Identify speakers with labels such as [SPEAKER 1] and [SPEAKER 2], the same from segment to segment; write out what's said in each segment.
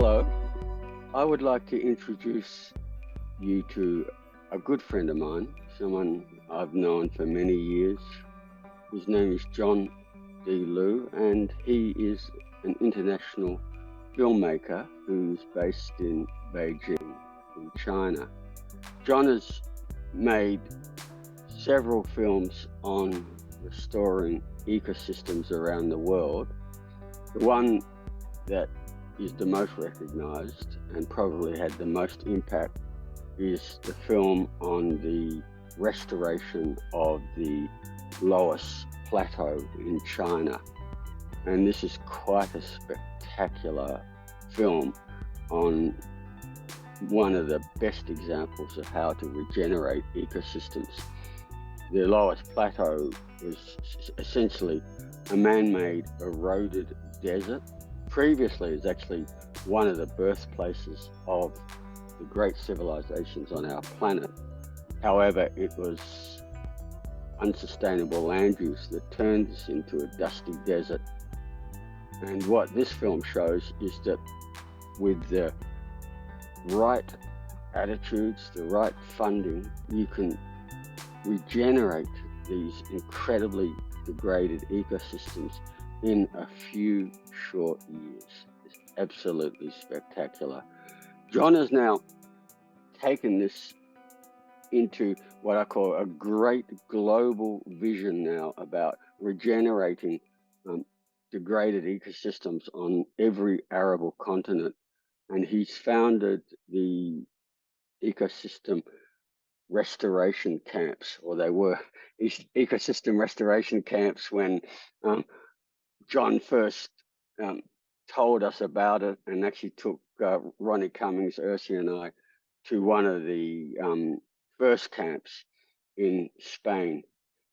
[SPEAKER 1] Hello, I would like to introduce you to a good friend of mine, someone I've known for many years. His name is John D. Liu, and he is an international filmmaker who's based in Beijing, in China. John has made several films on restoring ecosystems around the world. The one that is the most recognized and probably had the most impact is the film on the restoration of the Loess Plateau in China. And this is quite a spectacular film on one of the best examples of how to regenerate ecosystems. The Loess Plateau was essentially a man-made eroded desert. Previously, it was actually one of the birthplaces of the great civilizations on our planet. However, it was unsustainable land use that turned this into a dusty desert. And what this film shows is that with the right attitudes, the right funding, you can regenerate these incredibly degraded ecosystems in a few short years. It's absolutely spectacular. John has now taken this into what I call a great global vision now about regenerating degraded ecosystems on every arable continent. And he's founded the ecosystem restoration camps, or they were ecosystem restoration camps when John first told us about it, and actually took Ronnie Cummings, Ursi, and I to one of the first camps in Spain.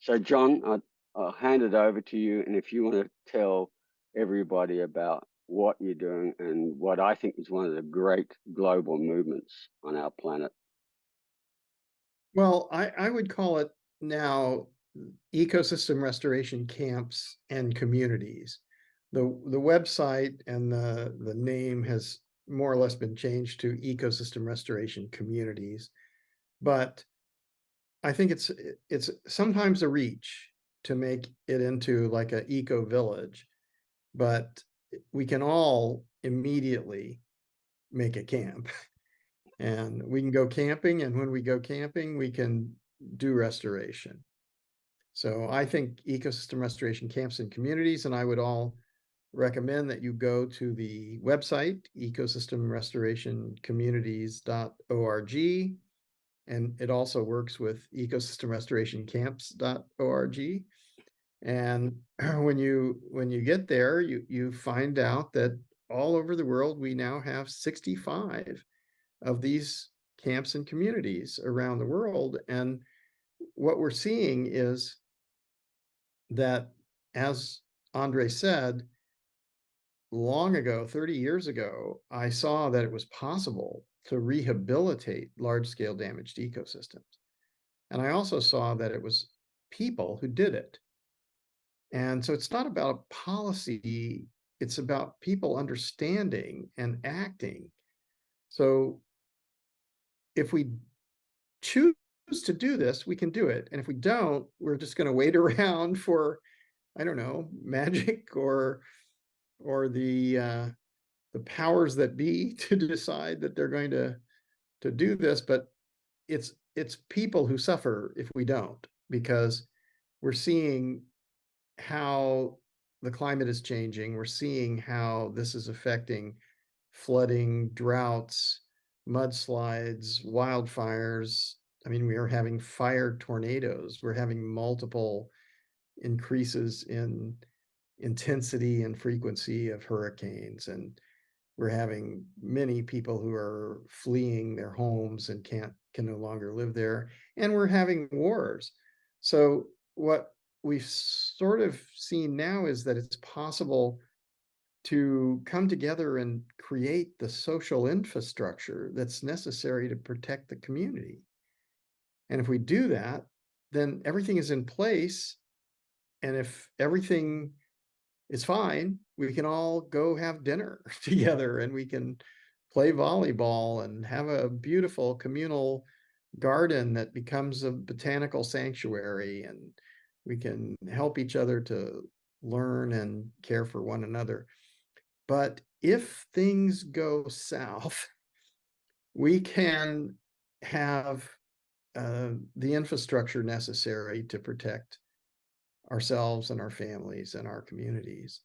[SPEAKER 1] So, John, I'll hand it over to you, and if you want to tell everybody about what you're doing and what I think is one of the great global movements on our planet.
[SPEAKER 2] Well, I would call it now ecosystem restoration camps and communities. The website and the name has more or less been changed to ecosystem restoration communities, but I think it's sometimes a reach to make it into like an eco village, but we can all immediately make a camp. And we can go camping, and when we go camping, we can do restoration. So I think ecosystem restoration camps and communities, and I would all recommend that you go to the website, ecosystemrestorationcommunities.org, and it also works with ecosystemrestorationcamps.org. And when you get there, you find out that all over the world, we now have 65 of these camps and communities around the world. And what we're seeing is that, as Andre said, long ago, 30 years ago, I saw that it was possible to rehabilitate large-scale damaged ecosystems. And I also saw that it was people who did it. And so it's not about policy, it's about people understanding and acting. So if we choose to do this, we can do it. And if we don't, we're just going to wait around for, I don't know, magic or the powers that be to decide that they're going to do this. But it's people who suffer if we don't, because we're seeing how the climate is changing. We're seeing how this is affecting flooding, droughts, mudslides, wildfires. I mean, we are having fire tornadoes. We're having multiple increases in intensity and frequency of hurricanes. And we're having many people who are fleeing their homes and can no longer live there. And we're having wars. So what we've sort of seen now is that it's possible to come together and create the social infrastructure that's necessary to protect the community. And if we do that, then everything is in place. And if everything it's fine. We can all go have dinner together, and we can play volleyball and have a beautiful communal garden that becomes a botanical sanctuary, and we can help each other to learn and care for one another. But if things go south, we can have the infrastructure necessary to protect ourselves and our families and our communities.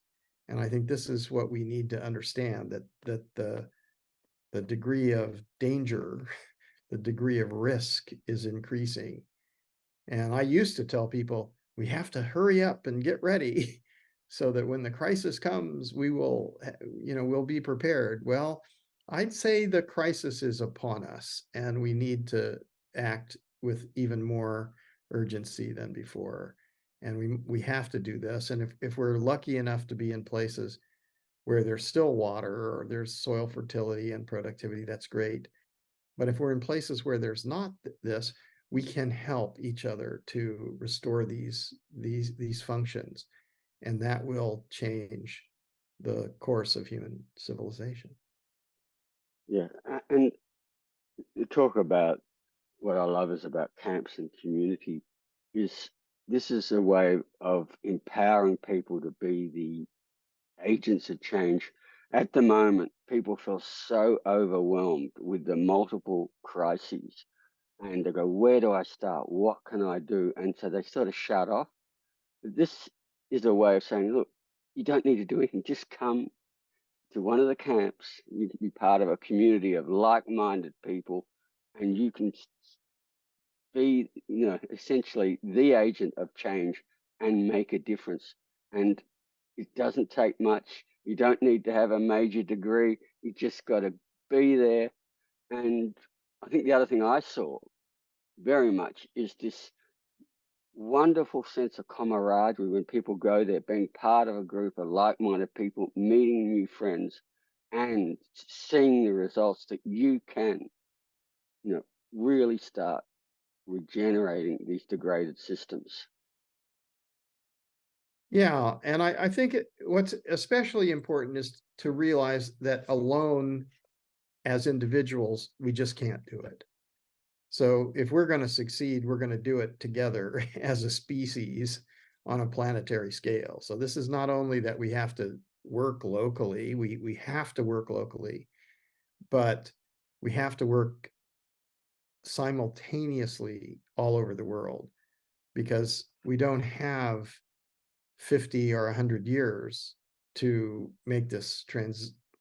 [SPEAKER 2] And I think this is what we need to understand, that the degree of danger, the degree of risk is increasing. And I used to tell people, we have to hurry up and get ready so that when the crisis comes, we will, we'll be prepared. Well, I'd say the crisis is upon us, and we need to act with even more urgency than before. And we have to do this. And if we're lucky enough to be in places where there's still water or there's soil fertility and productivity, that's great. But if we're in places where there's not this, we can help each other to restore these functions, and that will change the course of human civilization.
[SPEAKER 1] Yeah, and you talk about what I love is about camps and community is this is a way of empowering people to be the agents of change. At the moment, people feel so overwhelmed with the multiple crises and they go, where do I start? What can I do? And so they sort of shut off. This is a way of saying, look, you don't need to do anything. Just come to one of the camps. You can be part of a community of like-minded people, and you can be, essentially the agent of change and make a difference. And it doesn't take much. You don't need to have a major degree. You just got to be there. And I think the other thing I saw very much is this wonderful sense of camaraderie when people go there, being part of a group of like-minded people, meeting new friends, and seeing the results that you can, really start regenerating these degraded systems.
[SPEAKER 2] Yeah, and I think what's especially important is to realize that alone as individuals, we just can't do it. So if we're going to succeed, we're going to do it together as a species on a planetary scale. So this is not only that we have to work locally, we have to work locally, but we have to work simultaneously all over the world, because we don't have 50 or 100 years to make this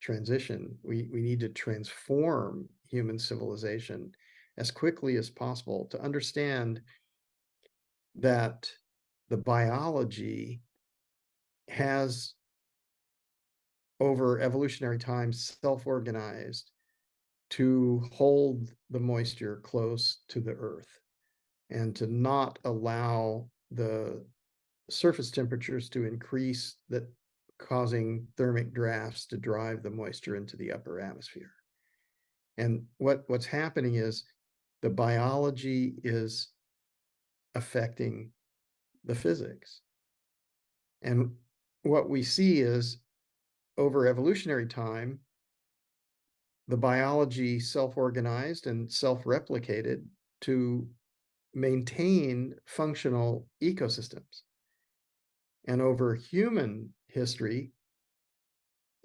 [SPEAKER 2] transition. We need to transform human civilization as quickly as possible to understand that the biology has, over evolutionary time, self-organized to hold the moisture close to the earth and to not allow the surface temperatures to increase, that causing thermic drafts to drive the moisture into the upper atmosphere. And what's happening is the biology is affecting the physics. And what we see is, over evolutionary time, the biology self-organized and self-replicated to maintain functional ecosystems. And over human history,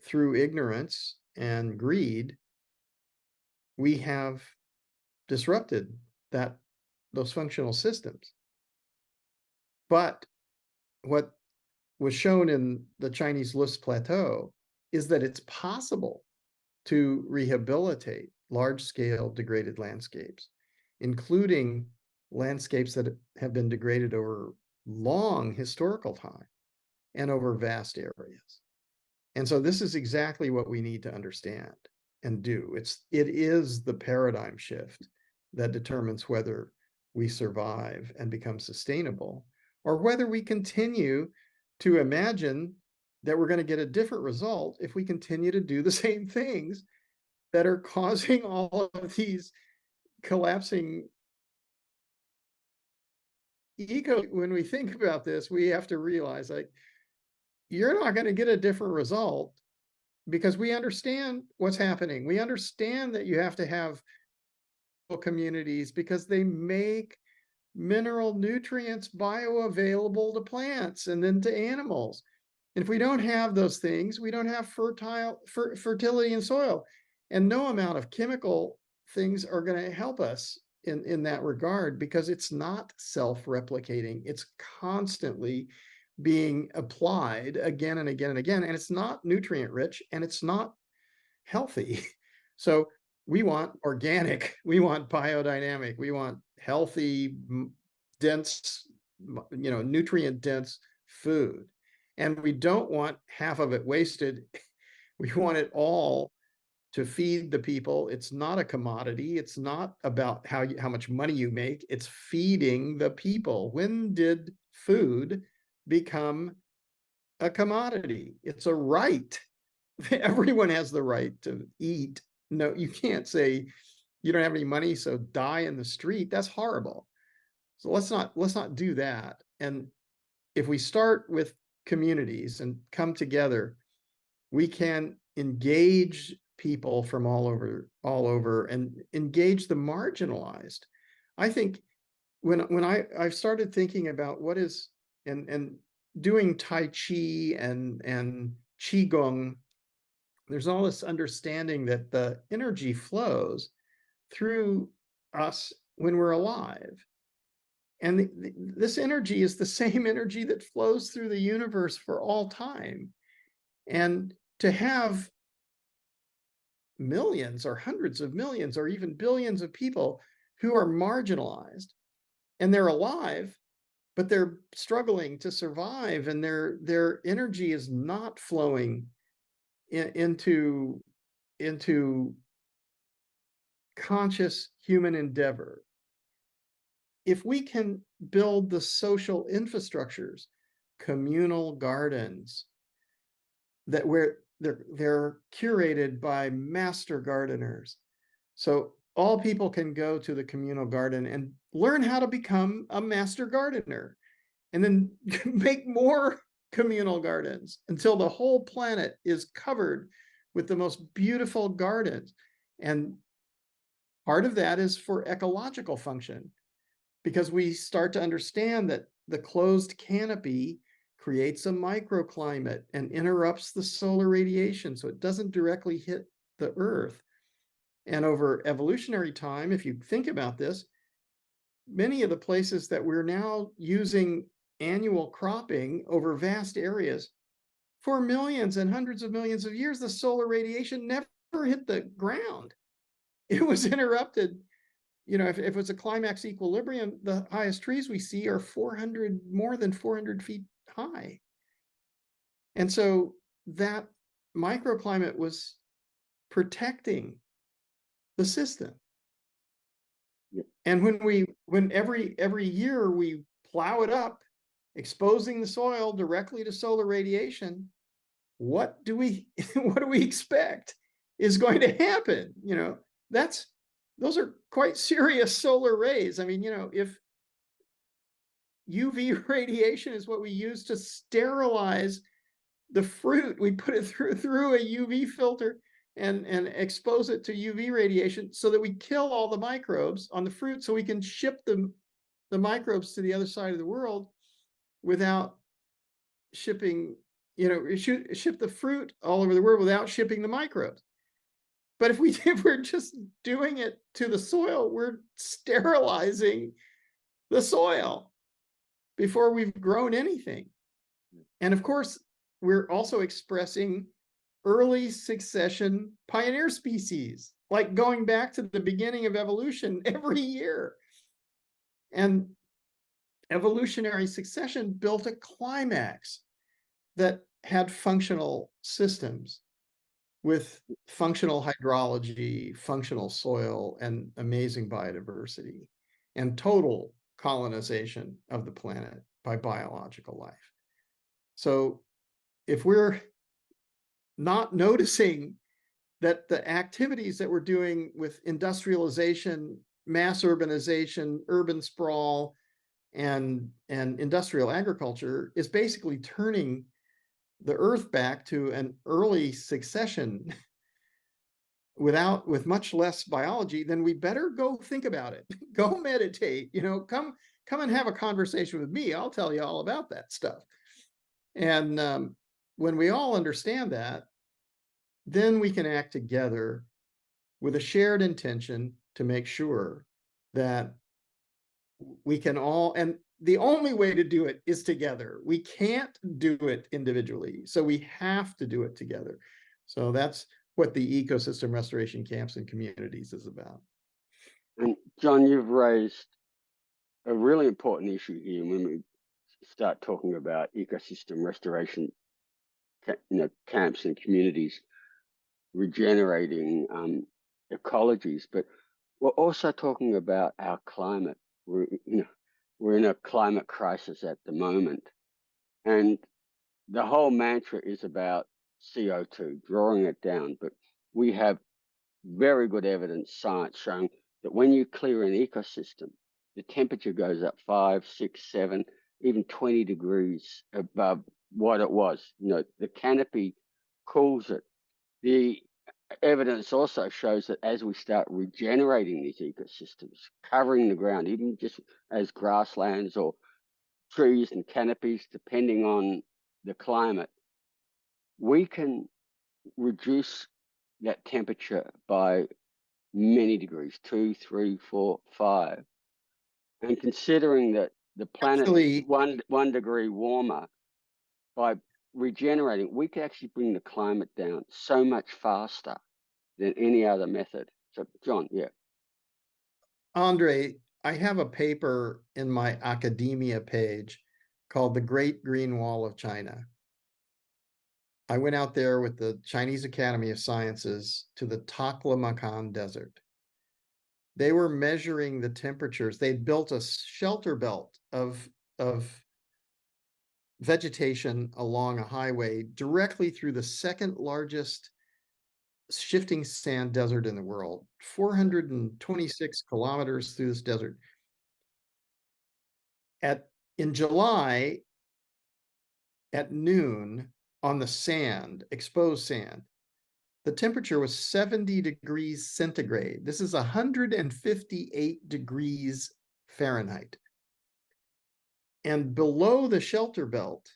[SPEAKER 2] through ignorance and greed, we have disrupted those functional systems. But what was shown in the Chinese Loess Plateau is that it's possible to rehabilitate large-scale degraded landscapes, including landscapes that have been degraded over long historical time and over vast areas. And so this is exactly what we need to understand and do. It is the paradigm shift that determines whether we survive and become sustainable, or whether we continue to imagine that we're going to get a different result if we continue to do the same things that are causing all of these collapsing when we think about this, we have to realize, like, you're not going to get a different result because we understand what's happening. We understand that you have to have communities because they make mineral nutrients bioavailable to plants and then to animals. And if we don't have those things, we don't have fertility in soil. And no amount of chemical things are going to help us in that regard, because it's not self-replicating. It's constantly being applied again and again and again, and it's not nutrient rich and it's not healthy. So we want organic, we want biodynamic, we want healthy, dense, nutrient dense food. And we don't want half of it wasted. We want it all to feed the people. It's not a commodity. It's not about how much money you make. It's feeding the people. When did food become a commodity? It's a right. Everyone has the right to eat. No, you can't say you don't have any money, so die in the street. That's horrible. So let's not do that. And if we start with communities and come together, we can engage people from all over and engage the marginalized. I think when I started thinking about what is and doing Tai Chi and Qigong, there's all this understanding that the energy flows through us when we're alive. And this energy is the same energy that flows through the universe for all time. And to have millions or hundreds of millions or even billions of people who are marginalized and they're alive, but they're struggling to survive, and their energy is not flowing into conscious human endeavor. If we can build the social infrastructures, communal gardens, that where they're curated by master gardeners, so all people can go to the communal garden and learn how to become a master gardener, and then make more communal gardens until the whole planet is covered with the most beautiful gardens. And part of that is for ecological function, because we start to understand that the closed canopy creates a microclimate and interrupts the solar radiation so it doesn't directly hit the earth. And over evolutionary time, if you think about this, many of the places that we're now using annual cropping over vast areas, for millions and hundreds of millions of years, the solar radiation never hit the ground. It was interrupted. If it's a climax equilibrium, the highest trees we see are more than 400 feet high. And so that microclimate was protecting the system. And when every year we plow it up, exposing the soil directly to solar radiation, what do we expect is going to happen? Those are quite serious solar rays. I mean, if UV radiation is what we use to sterilize the fruit, we put it through a UV filter and expose it to UV radiation so that we kill all the microbes on the fruit, so we can ship the microbes to the other side of the world without shipping, ship the fruit all over the world without shipping the microbes. But if we're just doing it to the soil, we're sterilizing the soil before we've grown anything. And of course, we're also expressing early succession pioneer species, like going back to the beginning of evolution every year. And evolutionary succession built a climax that had functional systems with functional hydrology, functional soil, and amazing biodiversity, and total colonization of the planet by biological life. So if we're not noticing that the activities that we're doing with industrialization, mass urbanization, urban sprawl, and industrial agriculture is basically turning the Earth back to an early succession with much less biology, then we better go think about it. Go meditate, come and have a conversation with me. I'll tell you all about that stuff. And when we all understand that, then we can act together with a shared intention to make sure that we can all, and the only way to do it is together. We can't do it individually. So we have to do it together. So that's what the ecosystem restoration camps and communities is about.
[SPEAKER 1] And John, you've raised a really important issue here when we start talking about ecosystem restoration, camps and communities regenerating ecologies, but we're also talking about our climate. We're in a climate crisis at the moment, and the whole mantra is about CO2, drawing it down. But we have very good evidence, science showing that when you clear an ecosystem, the temperature goes up 5, 6, 7, even 20 degrees above what it was. The canopy cools it. The evidence also shows that as we start regenerating these ecosystems, covering the ground, even just as grasslands or trees and canopies, depending on the climate, we can reduce that temperature by many degrees, 2, 3, 4, 5. And considering that the planet
[SPEAKER 2] Actually,
[SPEAKER 1] is one degree warmer, by regenerating, we can actually bring the climate down so much faster than any other method. So, John, yeah.
[SPEAKER 2] Andre, I have a paper in my academia page called The Great Green Wall of China. I went out there with the Chinese Academy of Sciences to the Taklamakan Desert. They were measuring the temperatures. They'd built a shelter belt of vegetation along a highway directly through the second largest shifting sand desert in the world, 426 kilometers through this desert. In July at noon on the sand, exposed sand, the temperature was 70 degrees centigrade. This is 158 degrees Fahrenheit. And below the shelter belt,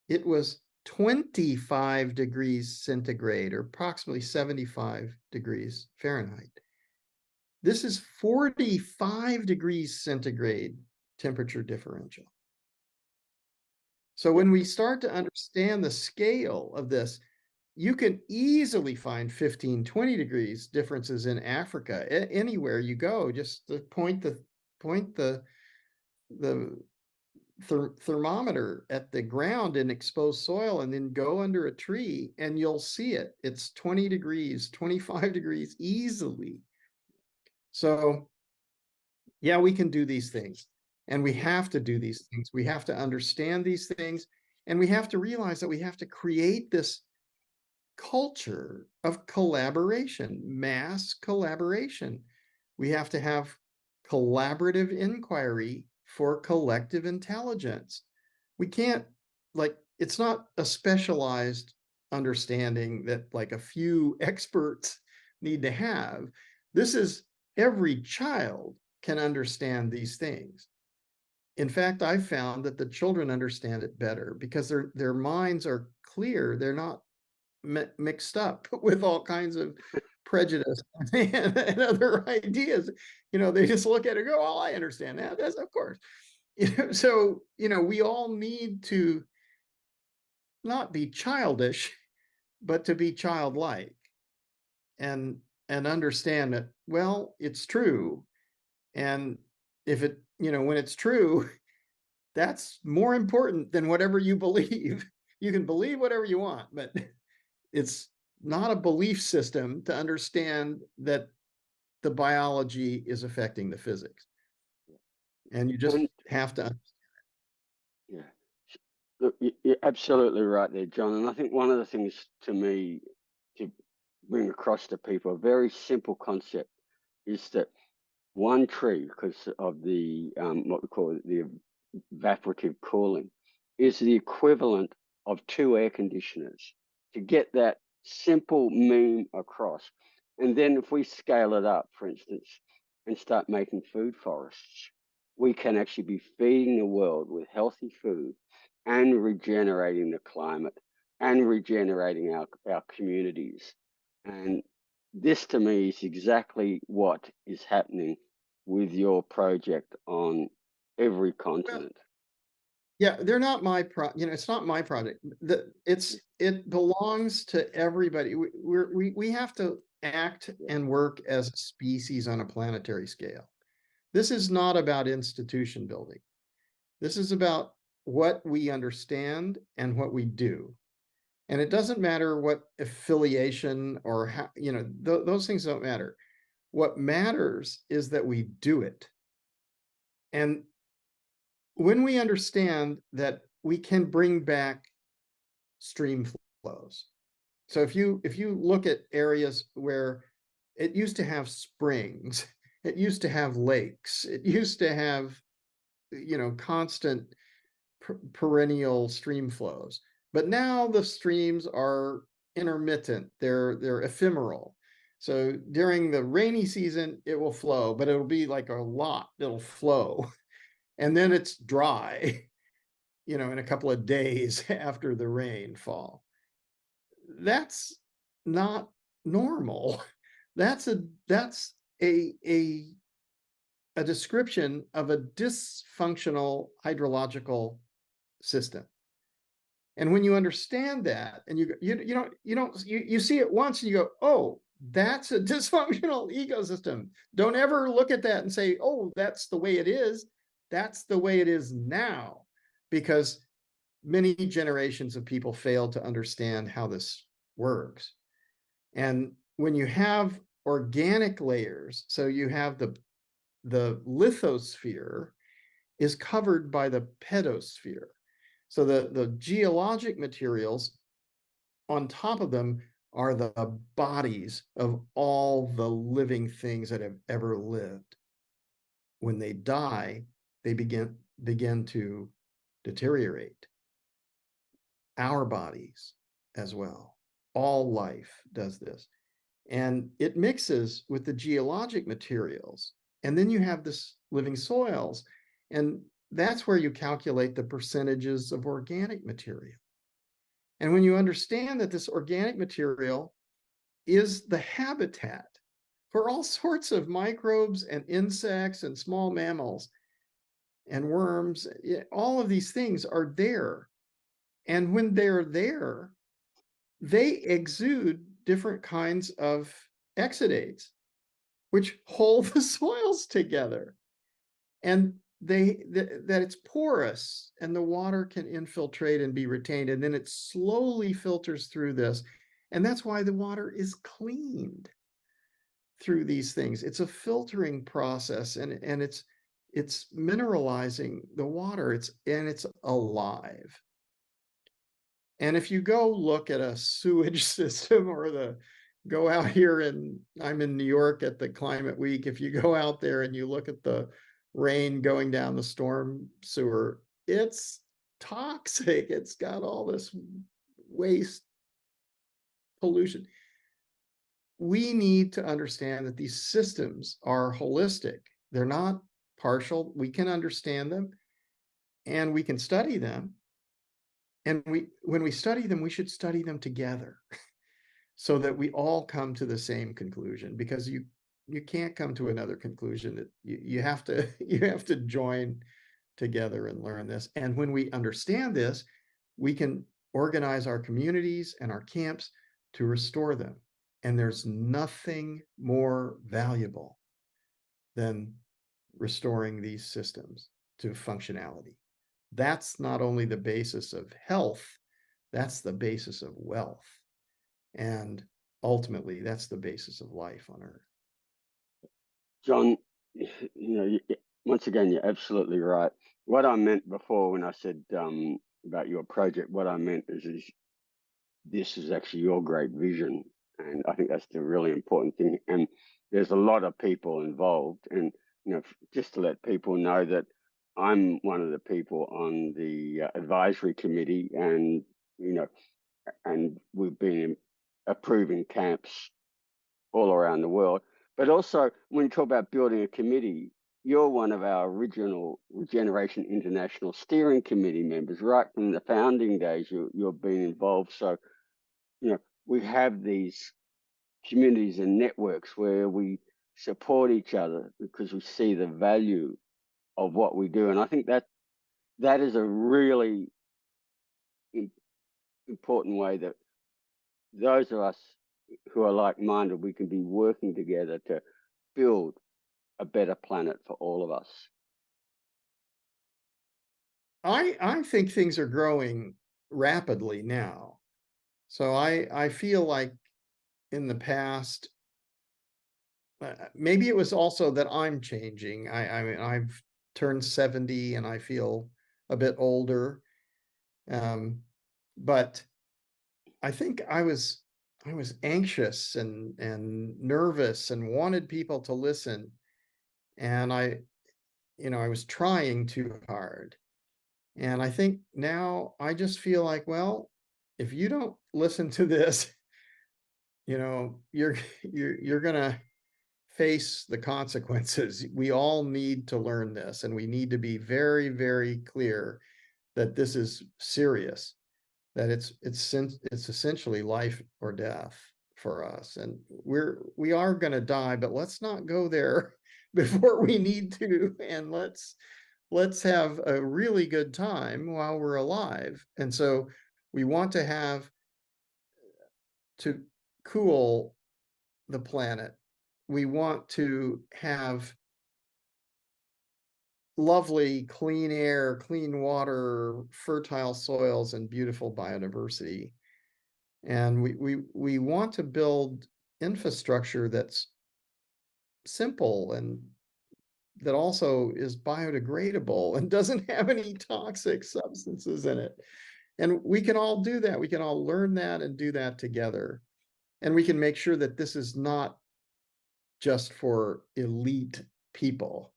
[SPEAKER 2] it was 25 degrees centigrade, or approximately 75 degrees Fahrenheit. This is 45 degrees centigrade temperature differential. So when we start to understand the scale of this, you can easily find 15, 20 degrees differences in Africa. Anywhere you go, just to point the thermometer at the ground in exposed soil and then go under a tree and you'll see it. It's 20 degrees, 25 degrees easily. So yeah, we can do these things, and we have to do these things. We have to understand these things, and we have to realize that we have to create this culture of collaboration, mass collaboration. We have to have collaborative inquiry for collective intelligence. We can't, it's not a specialized understanding that like a few experts need to have. This is every child can understand these things. In fact, I've found that the children understand it better because their minds are clear. They're not mixed up with all kinds of prejudice and other ideas. They just look at it and go, "Oh, I understand that. That's of course." So, we all need to not be childish, but to be childlike and understand that, well, it's true. And if when it's true, that's more important than whatever you believe. You can believe whatever you want, but it's not a belief system to understand that the biology is affecting the physics. And you just have to.
[SPEAKER 1] Yeah. Look, you're absolutely right there, John. And I think one of the things to me to bring across to people, a very simple concept, is that one tree, because of the what we call the evaporative cooling, is the equivalent of 2 air conditioners to get that simple meme across. And then if we scale it up, for instance, and start making food forests, we can actually be feeding the world with healthy food and regenerating the climate and regenerating our communities. And this to me is exactly what is happening with your project on every
[SPEAKER 2] Well,
[SPEAKER 1] continent.
[SPEAKER 2] yeah, they're not my it's not my project. It belongs to everybody. We have to act
[SPEAKER 1] Yeah.
[SPEAKER 2] and work as a species on a planetary scale. This is not about institution building. This is about what we understand and what we do. And it doesn't matter what affiliation or how, those things don't matter. What matters is that we do it. And when we understand that we can bring back stream flows. So if you look at areas where it used to have springs, it used to have lakes, it used to have constant perennial stream flows. But now the streams are intermittent, they're ephemeral. So during the rainy season, it will flow, but it'll be like a lot, it'll flow. And then it's dry, in a couple of days after the rainfall. That's not normal. That's a description of a dysfunctional hydrological system. And when you understand that, and you see it once and you go, oh, that's a dysfunctional ecosystem. Don't ever look at that and say, oh, that's the way it is. That's the way it is now, because many generations of people failed to understand how this works. And when you have organic layers, so you have the lithosphere is covered by the pedosphere. So the geologic materials on top of them are the bodies of all the living things that have ever lived. When they die, they begin to deteriorate. Our bodies as well. All life does this. And it mixes with the geologic materials. And then you have this living soils. And that's where you calculate the percentages of organic material. And when you understand that this organic material is the habitat for all sorts of microbes and insects and small mammals and worms, all of these things are there. And when they're there, they exude different kinds of exudates, which hold the soils together. And that it's porous and the water can infiltrate and be retained, and then it slowly filters through this. And that's why the water is cleaned through these things. It's a filtering process, and it's mineralizing the water. It's alive. And if you go look at a sewage system or go out here, and I'm in New York at the Climate Week, if you go out there and you look at the rain going down the storm sewer, it's toxic. It's got all this waste pollution. We need to understand that these systems are holistic. They're not partial. We can understand them and we can study them. And when we study them, we should study them together so that we all come to the same conclusion, because you can't come to another conclusion. That you have to you have to join together and learn this. And when we understand this, we can organize our communities and our camps to restore them. And there's nothing more valuable than restoring these systems to functionality. That's not only the basis of health, that's the basis of wealth. And ultimately, that's the basis of life on Earth.
[SPEAKER 1] John, once again, you're absolutely right. What I meant before when I said about your project, what I meant is this is actually your great vision. And I think that's the really important thing. And there's a lot of people involved. And, just to let people know that I'm one of the people on the advisory committee. And, you know, and we've been approving camps all around the world. But also, when you talk about building a committee, you're one of our original Regeneration International Steering Committee members, right from the founding days. You've been involved. So, we have these communities and networks where we support each other because we see the value of what we do. And I think that is a really important way that those of us who are like-minded, we can be working together to build a better planet for all of us.
[SPEAKER 2] I think things are growing rapidly now. So I feel like in the past, maybe it was also that I'm changing. I mean, I've turned 70 and I feel a bit older. But I think I was anxious and nervous and wanted people to listen. And I was trying too hard. And I think now I just feel like, well, if you don't listen to this, you're you're gonna face the consequences. We all need to learn this, and we need to be very, very clear that this is serious, that it's essentially life or death for us. And we are gonna die, but let's not go there before we need to, and let's have a really good time while we're alive. And so we want to cool the planet. We want to have lovely, clean air, clean water, fertile soils, and beautiful biodiversity. And we want to build infrastructure that's simple and that also is biodegradable and doesn't have any toxic substances in it. And we can all do that. We can all learn that and do that together. And we can make sure that this is not just for elite people,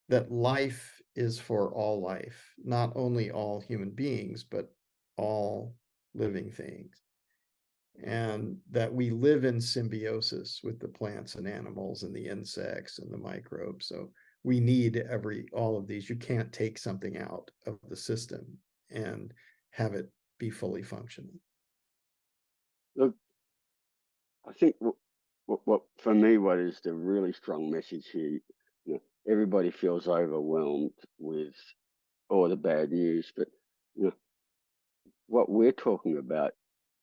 [SPEAKER 2] that life is for all life, not only all human beings, but all living things. And that we live in symbiosis with the plants and animals and the insects and the microbes. So we need all of these. You can't take something out of the system and have it be fully functional.
[SPEAKER 1] Look, I think what for me, what is the really strong message here, everybody feels overwhelmed with all the bad news, but you know, what we're talking about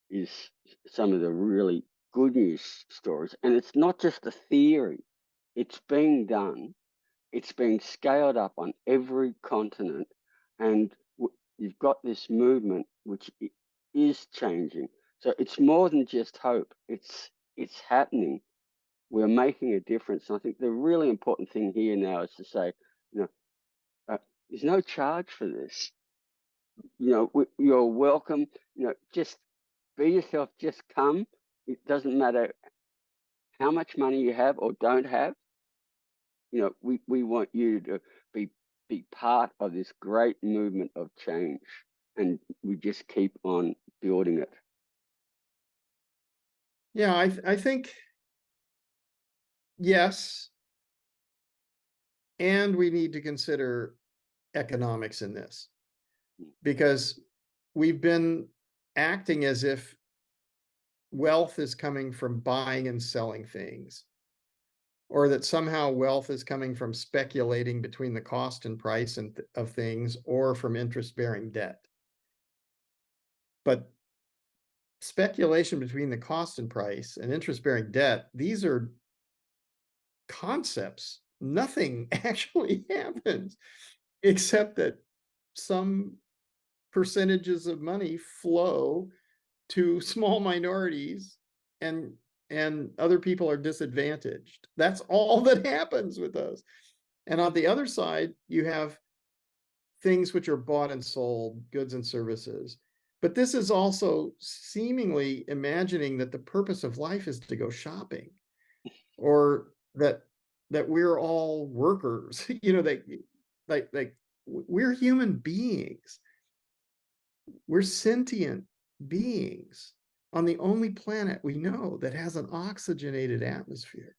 [SPEAKER 1] is some of the really good news stories. And it's not just a theory, it's being done, it's being scaled up on every continent. And you've got this movement which is changing. So it's more than just hope, it's happening. We're making a difference. And I think the really important thing here now is to say, you know, there's no charge for this. You're welcome. Just be yourself, just come. It doesn't matter how much money you have or don't have. We want you to be part of this great movement of change, and we just keep on building it.
[SPEAKER 2] Yeah, I think yes, and we need to consider economics in this, because we've been acting as if wealth is coming from buying and selling things, or that somehow wealth is coming from speculating between the cost and price of things, or from interest-bearing debt. But speculation between the cost and price and interest-bearing debt, these are concepts. Nothing actually happens except that some percentages of money flow to small minorities, and other people are disadvantaged. That's all that happens with those. And on the other side, you have things which are bought and sold, goods and services. But this is also seemingly imagining that the purpose of life is to go shopping, or that we're all workers. Like we're human beings. We're sentient beings on the only planet we know that has an oxygenated atmosphere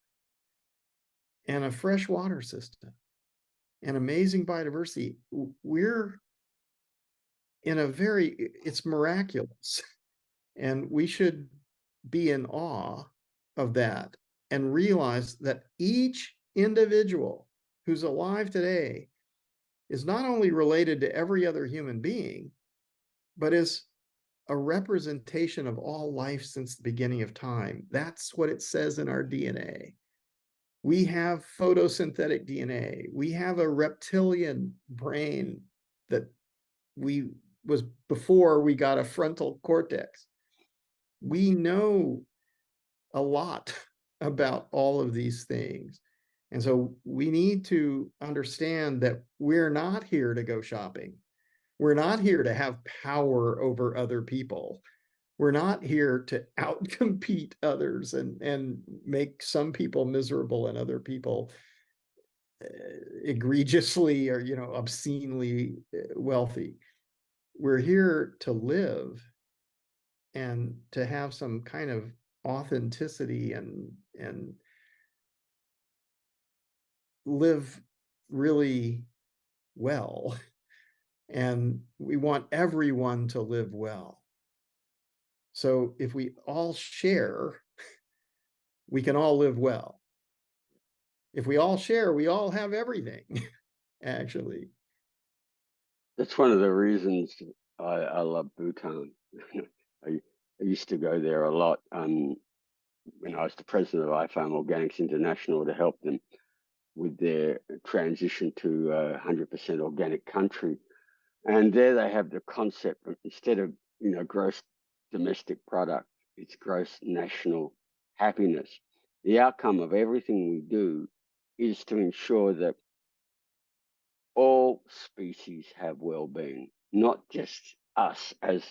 [SPEAKER 2] and a fresh water system and amazing biodiversity. We're in a very, it's miraculous. And we should be in awe of that and realize that each individual who's alive today is not only related to every other human being, but is a representation of all life since the beginning of time. That's what it says in our DNA. We have photosynthetic DNA. We have a reptilian brain that we was before we got a frontal cortex. We know a lot about all of these things. And so we need to understand that we're not here to go shopping. We're not here to have power over other people. We're not here to outcompete others and make some people miserable and other people egregiously or obscenely wealthy. We're here to live and to have some kind of authenticity and live really well. And we want everyone to live well. So if we all share, we can all live well. If we all share, we all have everything, actually.
[SPEAKER 1] That's one of the reasons I love Bhutan. I, I used to go there a lot when I was the president of iFarm Organics International to help them with their transition to 100% organic country. And there they have the concept of, instead of gross domestic product, it's gross national happiness. The outcome of everything we do is to ensure that all species have well-being, not just us as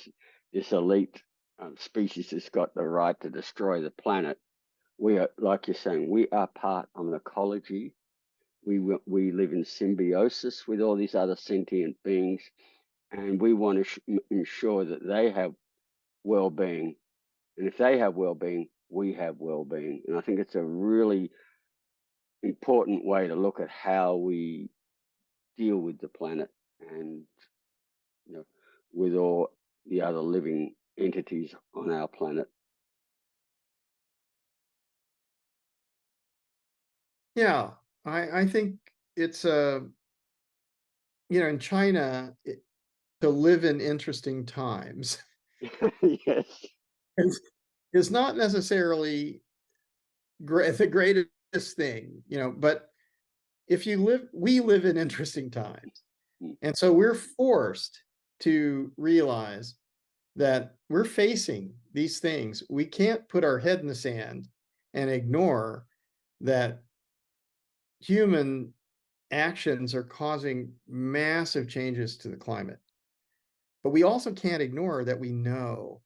[SPEAKER 1] this elite species that's got the right to destroy the planet. We are, like you're saying, we are part of an ecology. We live in symbiosis with all these other sentient beings, and we want to ensure that they have well-being. And if they have well-being, we have well-being. And I think it's a really important way to look at how we deal with the planet and with all the other living entities on our planet.
[SPEAKER 2] Yeah, I think it's in China to live in interesting times
[SPEAKER 1] Yes.
[SPEAKER 2] is not necessarily the greatest thing, but if we live in interesting times. And so we're forced to realize that we're facing these things. We can't put our head in the sand and ignore that human actions are causing massive changes to the climate. But we also can't ignore that we know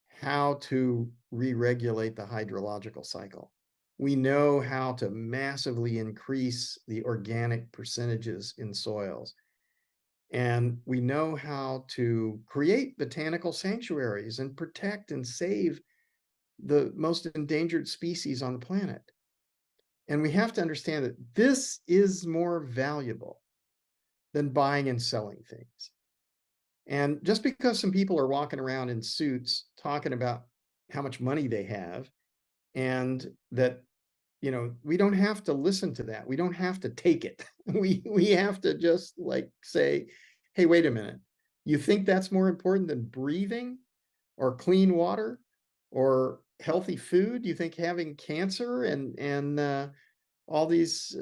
[SPEAKER 2] how to re-regulate the hydrological cycle. We know how to massively increase the organic percentages in soils. And we know how to create botanical sanctuaries and protect and save the most endangered species on the planet. And we have to understand that this is more valuable than buying and selling things. And just because some people are walking around in suits talking about how much money they have, and that we don't have to listen to that. We don't have to take it. We have to just say, hey, wait a minute. You think that's more important than breathing or clean water or healthy food? You think having cancer and all these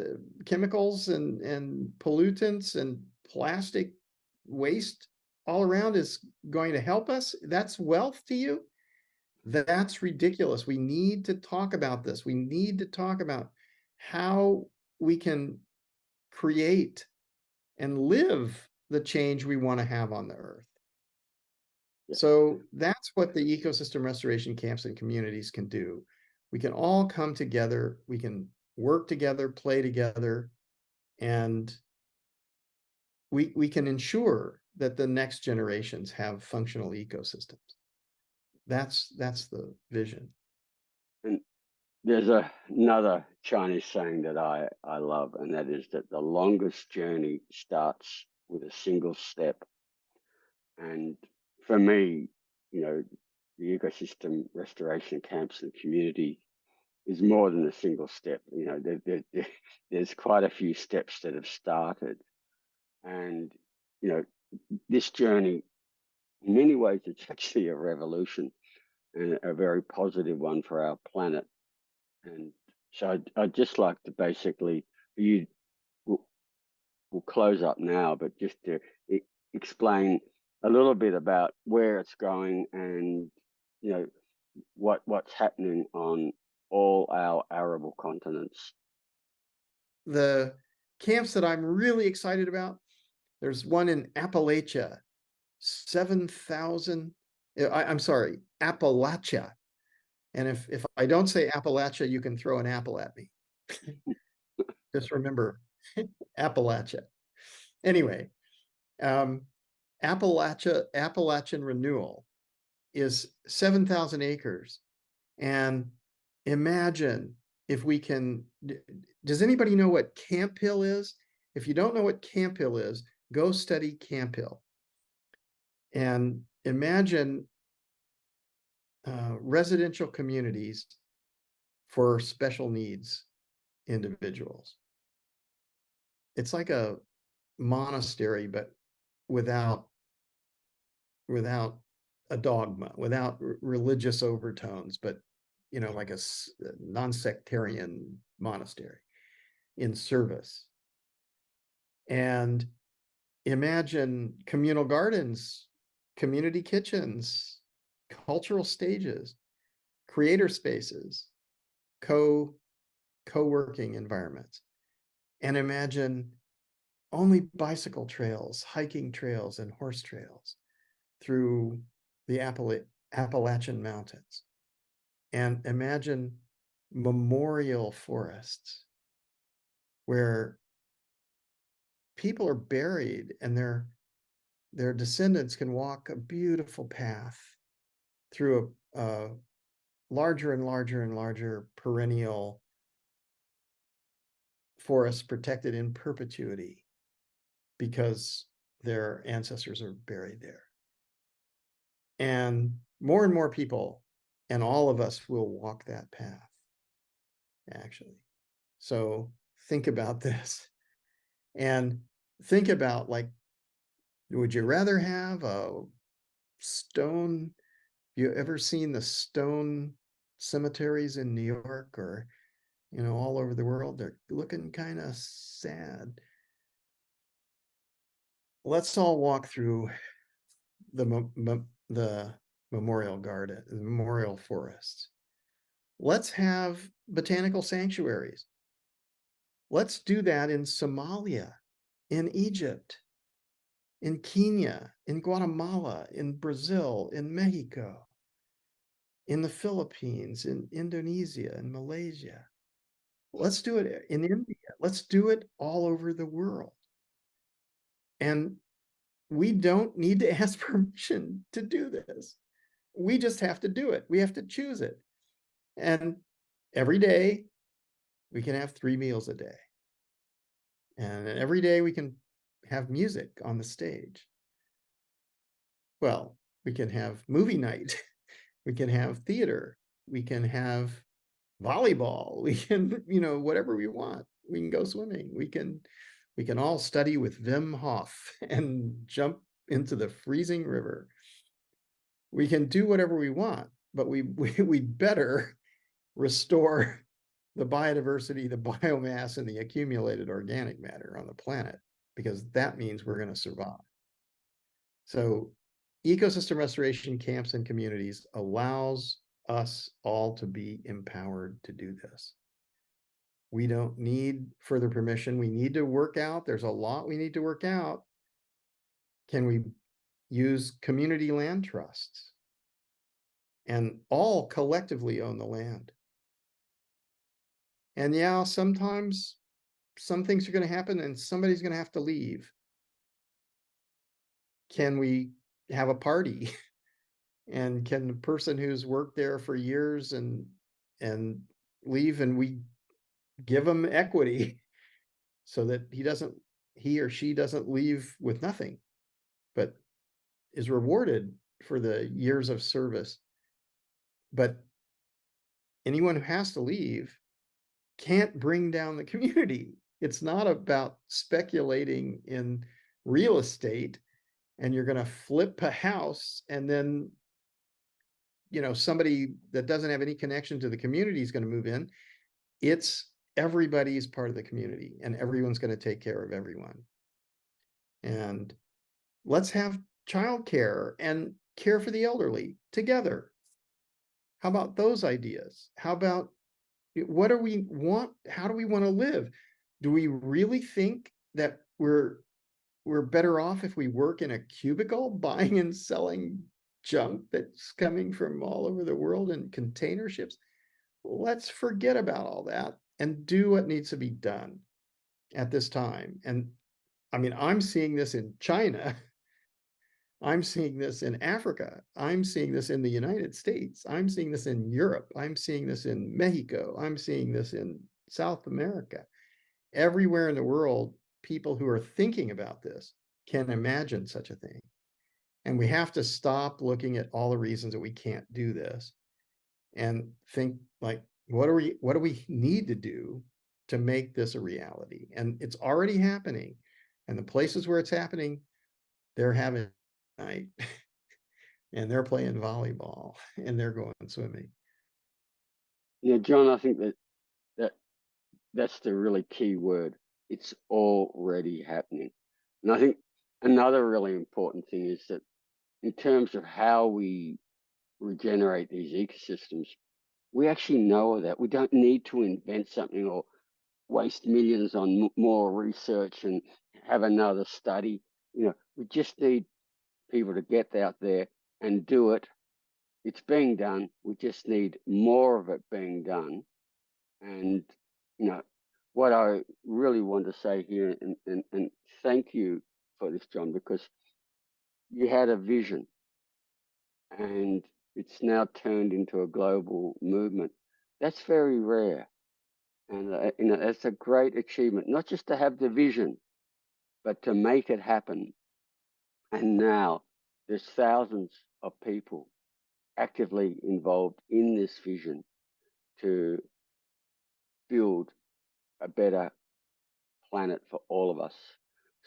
[SPEAKER 2] chemicals and pollutants and plastic waste all around is going to help us? That's wealth to you? That's ridiculous. We need to talk about this. We need to talk about how we can create and live the change we want to have on the earth.
[SPEAKER 1] Yeah.
[SPEAKER 2] So that's what the ecosystem restoration camps and communities can do. We can all come together, we can work together, play together, and we can ensure that the next generations have functional ecosystems. That's the vision.
[SPEAKER 1] And there's another Chinese saying that I love, and that is that the longest journey starts with a single step. And for me, you know, the ecosystem restoration camps and community is more than a single step. You know, there's quite a few steps that have started, and you know, this journey, in many ways, it's actually a revolution and a very positive one for our planet. And so I'd just like to basically, you, we'll, we'll close up now, but just to explain a little bit about where it's going and, you know, what's happening on all our arable continents.
[SPEAKER 2] The camps that I'm really excited about, there's one in Appalachia, 7,000, I'm sorry, Appalachia. And if I don't say Appalachia, you can throw an apple at me. Just remember Appalachia. Anyway, Appalachian Renewal is 7,000 acres. And imagine if we can, does anybody know what Camp Hill is? If you don't know what Camp Hill is, go study Camp Hill. And imagine residential communities for special needs individuals. It's like a monastery, but without a dogma, without religious overtones, but you know, like a non-sectarian monastery in service. And imagine communal gardens, community kitchens, cultural stages, creator spaces, co-working environments. And imagine only bicycle trails, hiking trails, and horse trails through the Appalachian Mountains. And imagine memorial forests where people are buried and their descendants can walk a beautiful path through a larger and larger and larger perennial forest protected in perpetuity because their ancestors are buried there. And more people and all of us will walk that path, actually. So think about this and think about, like, would you rather have a stone? You ever seen the stone cemeteries in New York or, you know, all over the world? They're looking kind of sad. Let's all walk through the memorial garden, the memorial forests. Let's have botanical sanctuaries. Let's do that in Somalia, in Egypt, in Kenya, in Guatemala, in Brazil, in Mexico, in the Philippines, in Indonesia, in Malaysia. Let's do it in India. Let's do it all over the world. And we don't need to ask permission to do this. We just have to do it. We have to choose it. And every day we can have 3 meals a day. And every day we can have music on the stage. Well, we can have movie night. We can have theater. We can have volleyball. We can, you know, whatever we want. We can go swimming. We can all study with Wim Hof and jump into the freezing river. We can do whatever we want, but we better restore the biodiversity, the biomass, and the accumulated organic matter on the planet, because that means we're going to survive. So ecosystem restoration camps and communities allows us all to be empowered to do this. We don't need further permission. We need to work out. There's a lot we need to work out. Can we use community land trusts and all collectively own the land? And yeah, sometimes some things are going to happen and somebody's going to have to leave. can we have a party? And can the person who's worked there for years and leave, and we give him equity so that he or she doesn't leave with nothing, but is rewarded for the years of service. But anyone who has to leave can't bring down the community. It's not about speculating in real estate and you're going to flip a house and then somebody that doesn't have any connection to the community is going to move in. It's everybody's part of the community and everyone's going to take care of everyone. And let's have childcare and care for the elderly together. How about those ideas? How about what do we want? How do we want to live? Do we really think that we're better off if we work in a cubicle buying and selling junk that's coming from all over the world in container ships? Let's forget about all that and do what needs to be done at this time. And I mean, I'm seeing this in China. I'm seeing this in Africa. I'm seeing this in the United States. I'm seeing this in Europe. I'm seeing this in Mexico. I'm seeing this in South America. Everywhere in the world, people who are thinking about this can imagine such a thing. And we have to stop looking at all the reasons that we can't do this and think like, what do we need to do to make this a reality? And it's already happening. And the places where it's happening, they're having night and they're playing volleyball and they're going swimming.
[SPEAKER 1] Yeah, John, I think that that's the really key word. It's already happening. And I think another really important thing is that in terms of how we regenerate these ecosystems, we actually know that. We don't need to invent something or waste millions on more research and have another study. We just need people to get out there and do it. It's being done. We just need more of it being done. And, you know, what I really want to say here, and thank you for this, John, because you had a vision and it's now turned into a global movement. That's very rare. And, that's a great achievement, not just to have the vision, but to make it happen. And now there's thousands of people actively involved in this vision to build a better planet for all of us.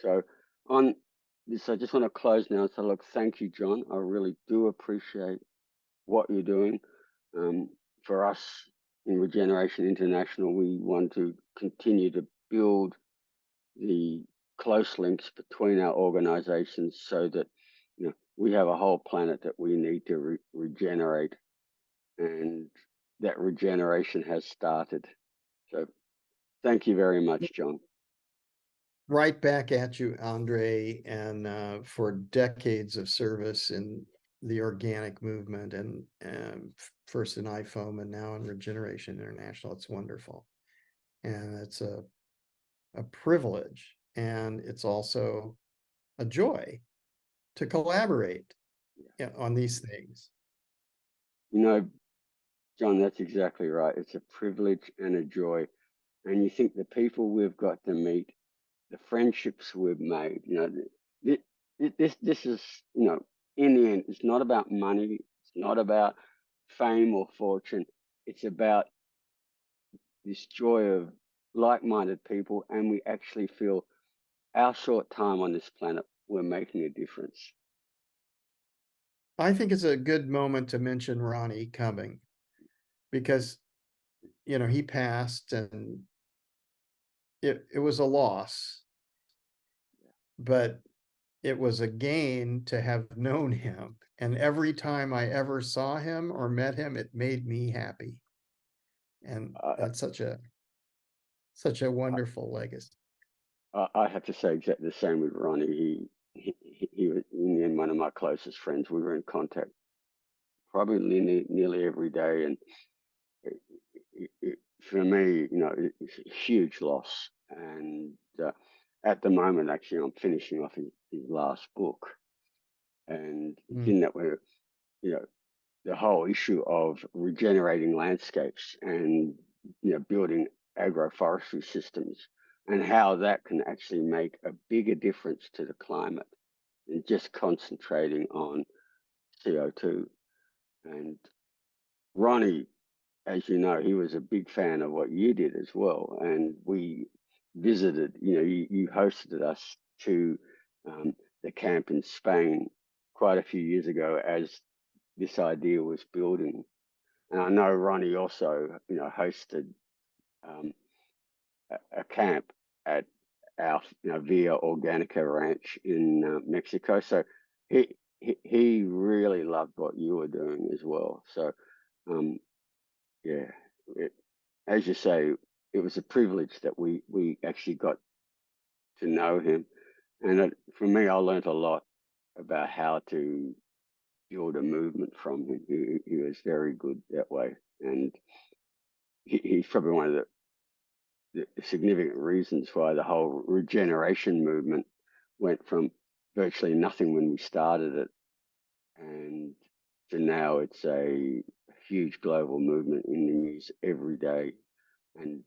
[SPEAKER 1] So on this, I just want to close now and say, look, thank you, John. I really do appreciate what you're doing. For us in Regeneration International, we want to continue to build the close links between our organizations so that we have a whole planet that we need to regenerate, and that regeneration has started. So thank you very much, John.
[SPEAKER 2] Right back at you, Andre, and for decades of service in the organic movement and first in IFOAM and now in Regeneration International. It's wonderful. And it's a privilege. And it's also a joy to collaborate on these things.
[SPEAKER 1] John, that's exactly right. It's a privilege and a joy. And you think the people we've got to meet, the friendships we've made, this is, in the end, it's not about money. It's not about fame or fortune. It's about this joy of like-minded people. And we actually feel our short time on this planet, we're making a difference.
[SPEAKER 2] I think it's a good moment to mention Ronnie Cumming because, he passed and it was a loss, but it was a gain to have known him. And every time I ever saw him or met him, it made me happy. And that's such a wonderful legacy.
[SPEAKER 1] I have to say exactly the same with Ronnie. He was in the end one of my closest friends. We were in contact probably nearly every day, and for me, it's a huge loss. And at the moment, actually, I'm finishing off his last book, And
[SPEAKER 2] Mm.
[SPEAKER 1] in that we're, you know, the whole issue of regenerating landscapes and, building agroforestry systems, and how that can actually make a bigger difference to the climate than just concentrating on CO2. And Ronnie, as you know, he was a big fan of what you did as well. And we visited, you hosted us to um, the camp in Spain quite a few years ago as this idea was building. And I know Ronnie also, hosted um, a camp at our, Via Organica Ranch in Mexico. So he really loved what you were doing as well. So um, yeah, it, as you say, it was a privilege that we actually got to know him, and for me, I learned a lot about how to build a movement from him. He was very good that way, and he's probably one of the significant reasons why the whole regeneration movement went from virtually nothing when we started it, and to now it's a huge global movement in the news every day. And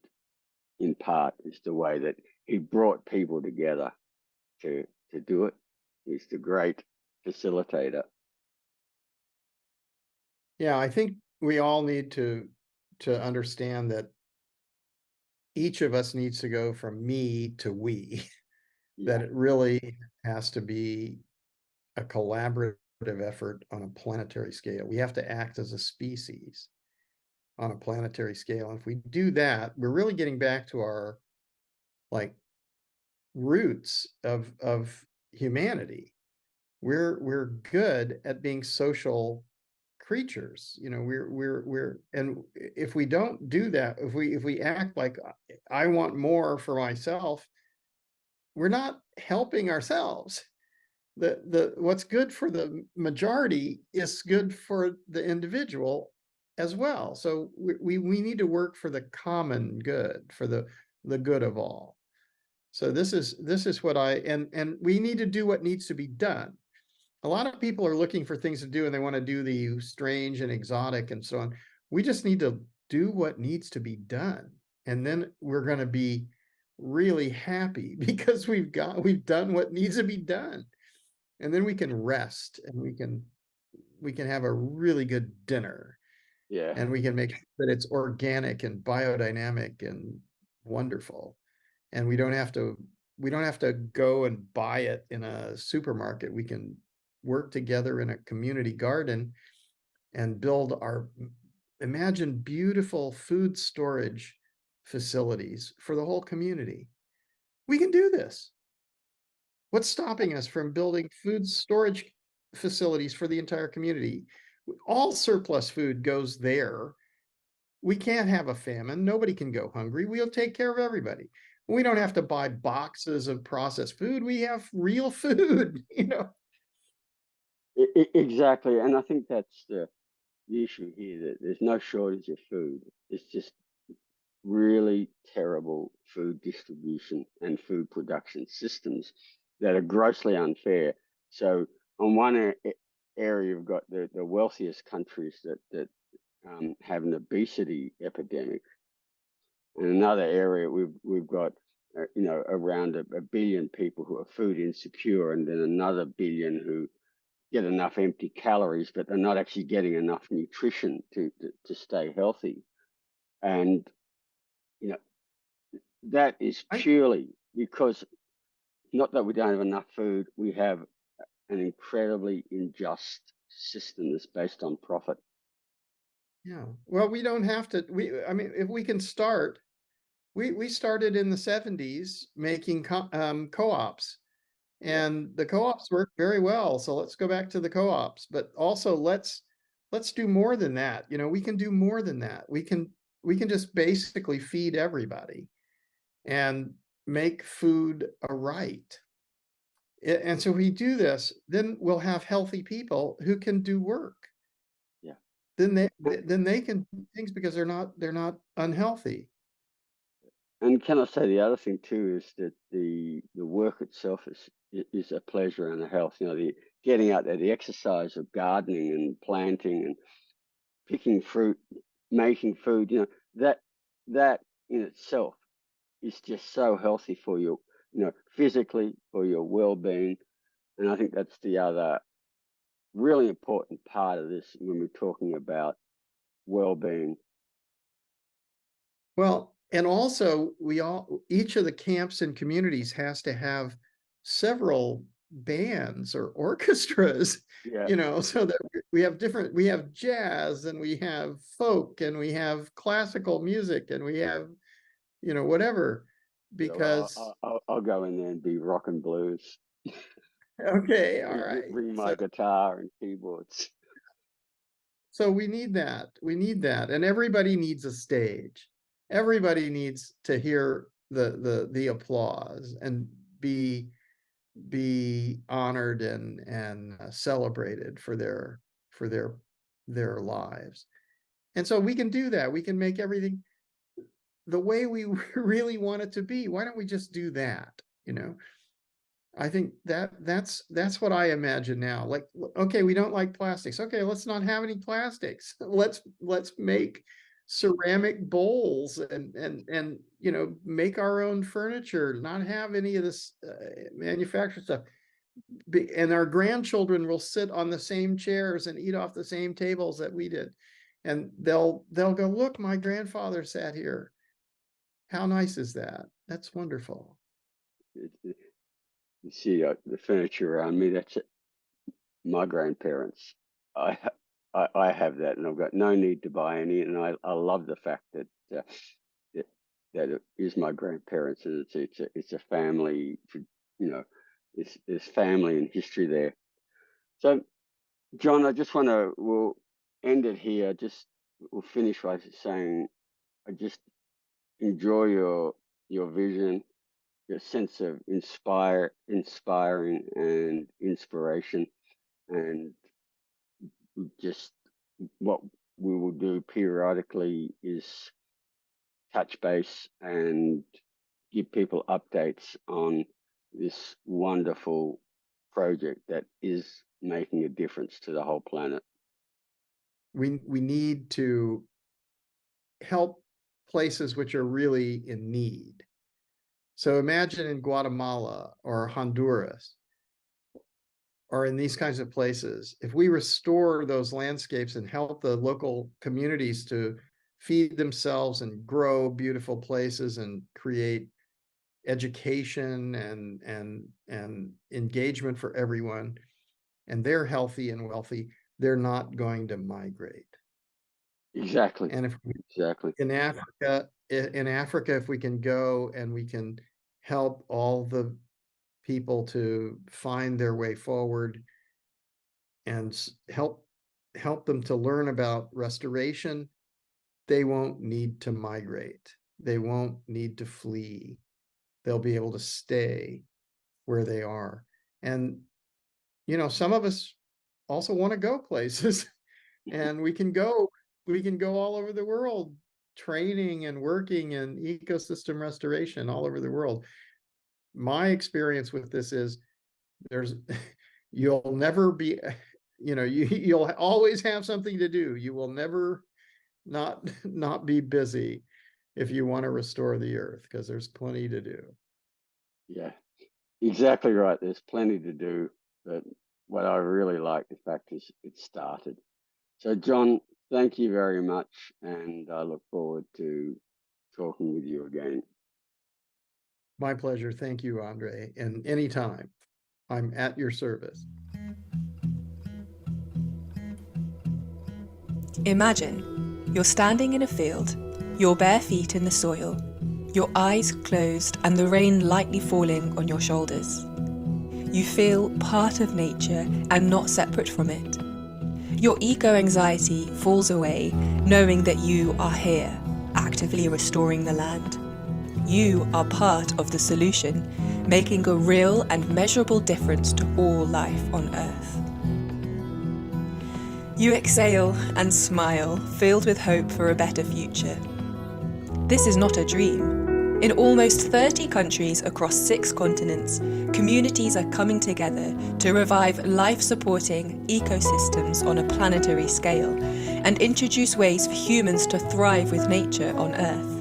[SPEAKER 1] in part is the way that he brought people together to do it. He's the great facilitator.
[SPEAKER 2] Yeah, I think we all need to understand that each of us needs to go from me to we, that
[SPEAKER 1] Yeah,
[SPEAKER 2] it really has to be a collaborative effort on a planetary scale. We have to act as a species on a planetary scale. And if we do that, we're really getting back to our like roots of humanity. We're good at being social creatures. We're and if we don't do that, if we act like I want more for myself, we're not helping ourselves. The what's good for the majority is good for the individual as well. So we need to work for the common good, for the good of all. So this is what and we need to do what needs to be done. A lot of people are looking for things to do and they want to do the strange and exotic and so on. We just need to do what needs to be done. And then we're going to be really happy because we've done what needs to be done. And then we can rest and we can have a really good dinner
[SPEAKER 1] yeah,
[SPEAKER 2] and we can make sure that it's organic and biodynamic and wonderful. And we don't have to go and buy it in a supermarket. We can work together in a community garden and build imagine beautiful food storage facilities for the whole community. We can do this. What's stopping us from building food storage facilities for the entire community? All surplus food goes there. We can't have a famine. Nobody can go hungry. We'll take care of everybody. We don't have to buy boxes of processed food. We have real food.
[SPEAKER 1] exactly. And I think that's the issue here, that there's no shortage of food. It's just really terrible food distribution and food production systems that are grossly unfair. So on one area, you've got the wealthiest countries that have an obesity epidemic. In another area, we've got around a billion people who are food insecure, and then another billion who get enough empty calories, but they're not actually getting enough nutrition to stay healthy. And you know that is
[SPEAKER 2] I
[SPEAKER 1] purely because, not that we don't have enough food, we have an incredibly unjust system that's based on profit.
[SPEAKER 2] Yeah. Well, we don't have to. I mean, if we can start, we started in the 70s making co-ops,
[SPEAKER 1] Yeah,
[SPEAKER 2] and the co-ops work very well. So let's go back to the co-ops, but also let's do more than that. We can do more than that. We can just basically feed everybody and make food a right. And so if we do this, then we'll have healthy people who can do work.
[SPEAKER 1] yeah.
[SPEAKER 2] Then they can do things because they're not unhealthy.
[SPEAKER 1] And can I say the other thing too is that the work itself is a pleasure and a health. You know, the getting out there, the exercise of gardening and planting and picking fruit, making food. You know, that in itself is just so healthy for you. You know, physically for your well-being. And I think that's the other really important part of this when we're talking about well-being.
[SPEAKER 2] Well, and also each of the camps and communities has to have several bands or orchestras,
[SPEAKER 1] Yeah,
[SPEAKER 2] so that we have jazz and we have folk and we have classical music and we have, whatever,
[SPEAKER 1] yeah. Well,
[SPEAKER 2] because,
[SPEAKER 1] I'll go in there and be rock and blues.
[SPEAKER 2] okay, all
[SPEAKER 1] Bring,
[SPEAKER 2] right.
[SPEAKER 1] bring
[SPEAKER 2] So
[SPEAKER 1] my guitar and keyboards.
[SPEAKER 2] So we need that. We need that. And everybody needs a stage. Everybody needs to hear the applause and be honored and celebrated for their lives. And so we can do that. We can make everything the way we really want it to be. Why don't we just do that? I think that's what I imagine now. Like, okay, we don't like plastics. Okay, let's not have any plastics. Let's make ceramic bowls and make our own furniture, not have any of this manufactured stuff. And our grandchildren will sit on the same chairs and eat off the same tables that we did. And they'll go, look, my grandfather sat here. How nice is that? That's wonderful.
[SPEAKER 1] You see the furniture around me. That's my grandparents. I I have that, and I've got no need to buy any. And I love the fact that that it is my grandparents, and it's a family. You know, it's family and history there. So, John, I just want to we'll end it here. Just we'll finish by saying I just enjoy your vision, your sense of inspiring and inspiration, and just what we will do periodically is touch base and give people updates on this wonderful project that is making a difference to the whole planet.
[SPEAKER 2] We need to help places which are really in need. So imagine in Guatemala or Honduras or in these kinds of places, if we restore those landscapes and help the local communities to feed themselves and grow beautiful places and create education and engagement for everyone, and they're healthy and wealthy, they're not going to migrate.
[SPEAKER 1] Exactly.
[SPEAKER 2] And if
[SPEAKER 1] Exactly.
[SPEAKER 2] in Africa, if we can go and we can help all the people to find their way forward and help them to learn about restoration, they won't need to migrate. They won't need to flee. They'll be able to stay where they are. And some of us also want to go places and we can go all over the world training and working in ecosystem restoration all over the world. My experience with this is there's you'll never be you'll always have something to do. You will never not be busy if you want to restore the earth, because there's plenty to do.
[SPEAKER 1] Yeah, exactly right. There's plenty to do, but what I really like the fact is it started. So, John, thank you very much, and I look forward to talking with you again.
[SPEAKER 2] My pleasure. Thank you, Andre. And anytime, I'm at your service.
[SPEAKER 3] Imagine you're standing in a field, your bare feet in the soil, your eyes closed and the rain lightly falling on your shoulders. You feel part of nature and not separate from it. Your eco-anxiety falls away knowing that you are here, actively restoring the land. You are part of the solution, making a real and measurable difference to all life on Earth. You exhale and smile, filled with hope for a better future. This is not a dream. In almost 30 countries across 6 continents, communities are coming together to revive life-supporting ecosystems on a planetary scale and introduce ways for humans to thrive with nature on Earth.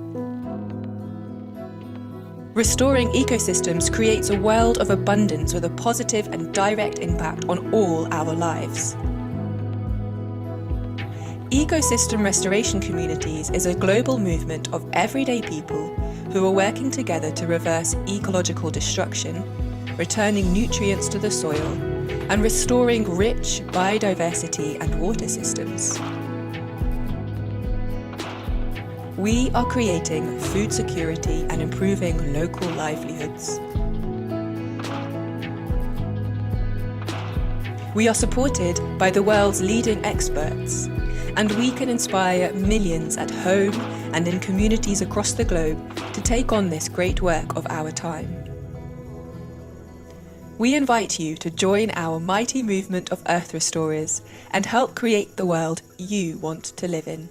[SPEAKER 3] Restoring ecosystems creates a world of abundance with a positive and direct impact on all our lives. Ecosystem restoration communities is a global movement of everyday people who are working together to reverse ecological destruction, returning nutrients to the soil, and restoring rich biodiversity and water systems. We are creating food security and improving local livelihoods. We are supported by the world's leading experts, and we can inspire millions at home and in communities across the globe to take on this great work of our time. We invite you to join our mighty movement of Earth Restorers and help create the world you want to live in.